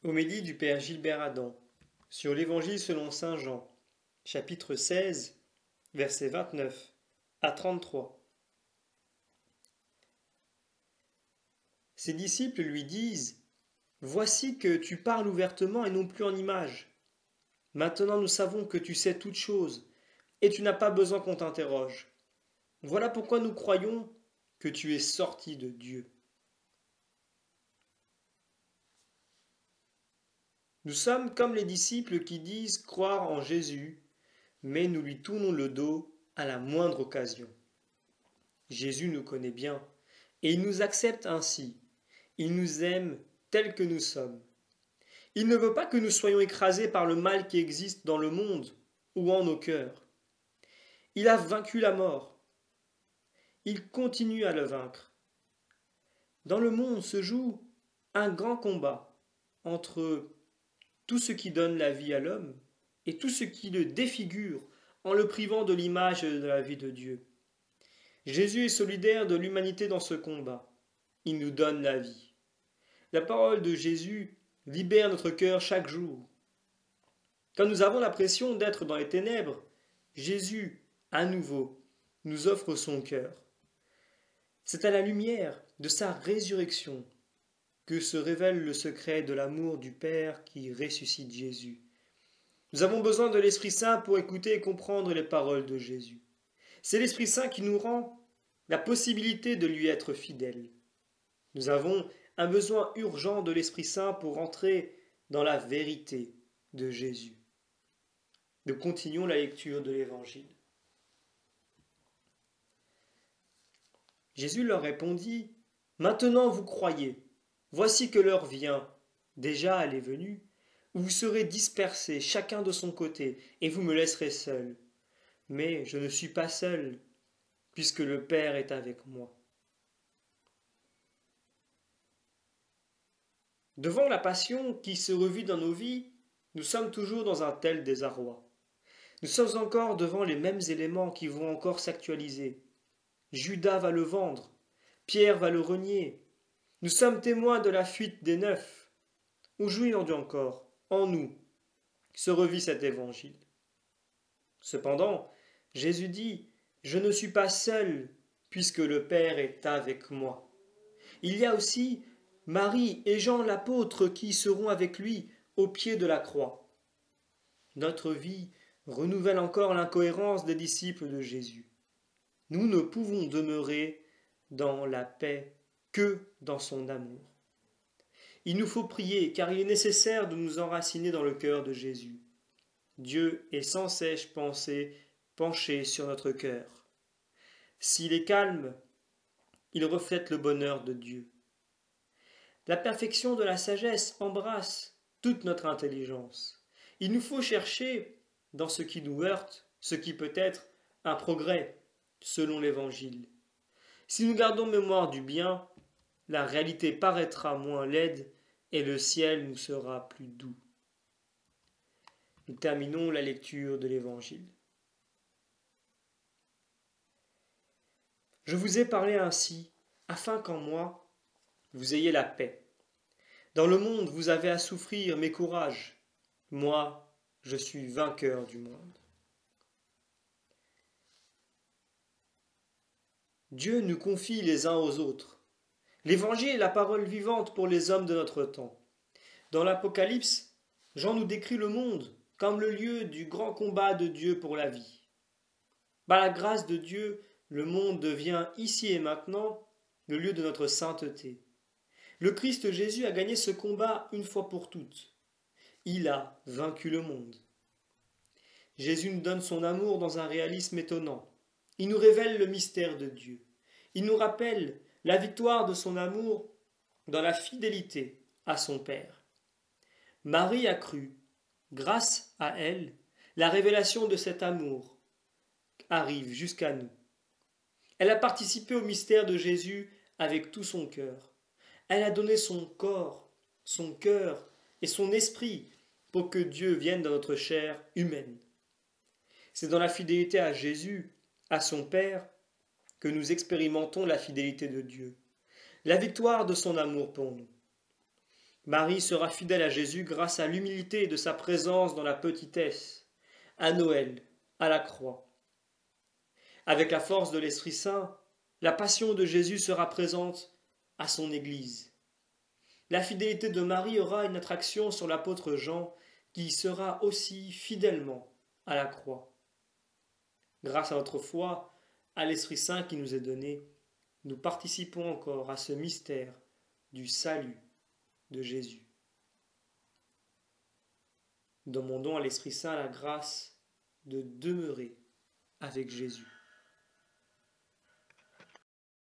Homélie du Père Gilbert Adam sur l'Évangile selon saint Jean, chapitre 16, versets 29 à 33. Ses disciples lui disent : « Voici que tu parles ouvertement et non plus en images. Maintenant nous savons que tu sais toutes choses, et tu n'as pas besoin qu'on t'interroge. Voilà pourquoi nous croyons que tu es sorti de Dieu. » Nous sommes comme les disciples qui disent croire en Jésus, mais nous lui tournons le dos à la moindre occasion. Jésus nous connaît bien, et il nous accepte ainsi. Il nous aime tels que nous sommes. Il ne veut pas que nous soyons écrasés par le mal qui existe dans le monde ou en nos cœurs. Il a vaincu la mort. Il continue à le vaincre. Dans le monde se joue un grand combat entre tout ce qui donne la vie à l'homme et tout ce qui le défigure en le privant de l'image de la vie de Dieu. Jésus est solidaire de l'humanité dans ce combat. Il nous donne la vie. La parole de Jésus libère notre cœur chaque jour. Quand nous avons l'impression d'être dans les ténèbres, Jésus, à nouveau, nous offre son cœur. C'est à la lumière de sa résurrection que se révèle le secret de l'amour du Père qui ressuscite Jésus. Nous avons besoin de l'Esprit Saint pour écouter et comprendre les paroles de Jésus. C'est l'Esprit Saint qui nous rend la possibilité de lui être fidèles. Nous avons un besoin urgent de l'Esprit Saint pour entrer dans la vérité de Jésus. Nous continuons la lecture de l'Évangile. Jésus leur répondit : « Maintenant vous croyez. Voici que l'heure vient, déjà elle est venue, où vous serez dispersés, chacun de son côté, et vous me laisserez seul. Mais je ne suis pas seul, puisque le Père est avec moi. » Devant la passion qui se revit dans nos vies, nous sommes toujours dans un tel désarroi. Nous sommes encore devant les mêmes éléments qui vont encore s'actualiser. Judas va le vendre, Pierre va le renier. Nous sommes témoins de la fuite des neufs. Aujourd'hui encore, en nous, se revit cet évangile. Cependant, Jésus dit : « Je ne suis pas seul, puisque le Père est avec moi. » Il y a aussi Marie et Jean l'apôtre qui seront avec lui au pied de la croix. Notre vie renouvelle encore l'incohérence des disciples de Jésus. Nous ne pouvons demeurer dans la paix que dans son amour. Il nous faut prier, car il est nécessaire de nous enraciner dans le cœur de Jésus. Dieu est sans cesse penché sur notre cœur. S'il est calme, il reflète le bonheur de Dieu. La perfection de la sagesse embrasse toute notre intelligence. Il nous faut chercher, dans ce qui nous heurte, ce qui peut être un progrès, selon l'Évangile. Si nous gardons mémoire du bien, la réalité paraîtra moins laide et le ciel nous sera plus doux. Nous terminons la lecture de l'Évangile. Je vous ai parlé ainsi, afin qu'en moi, vous ayez la paix. Dans le monde, vous avez à souffrir, mais courage. Moi, je suis vainqueur du monde. Dieu nous confie les uns aux autres. L'Évangile est la parole vivante pour les hommes de notre temps. Dans l'Apocalypse, Jean nous décrit le monde comme le lieu du grand combat de Dieu pour la vie. Par la grâce de Dieu, le monde devient ici et maintenant le lieu de notre sainteté. Le Christ Jésus a gagné ce combat une fois pour toutes. Il a vaincu le monde. Jésus nous donne son amour dans un réalisme étonnant. Il nous révèle le mystère de Dieu. Il nous rappelle la victoire de son amour dans la fidélité à son Père. Marie a cru. Grâce à elle, la révélation de cet amour arrive jusqu'à nous. Elle a participé au mystère de Jésus avec tout son cœur. Elle a donné son corps, son cœur et son esprit pour que Dieu vienne dans notre chair humaine. C'est dans la fidélité à Jésus, à son Père, que nous expérimentons la fidélité de Dieu, la victoire de son amour pour nous. Marie sera fidèle à Jésus grâce à l'humilité de sa présence dans la petitesse, à Noël, à la croix. Avec la force de l'Esprit Saint, la passion de Jésus sera présente à son Église. La fidélité de Marie aura une attraction sur l'apôtre Jean, qui sera aussi fidèlement à la croix. Grâce à notre foi, à l'Esprit Saint qui nous est donné, nous participons encore à ce mystère du salut de Jésus. Demandons à l'Esprit Saint la grâce de demeurer avec Jésus.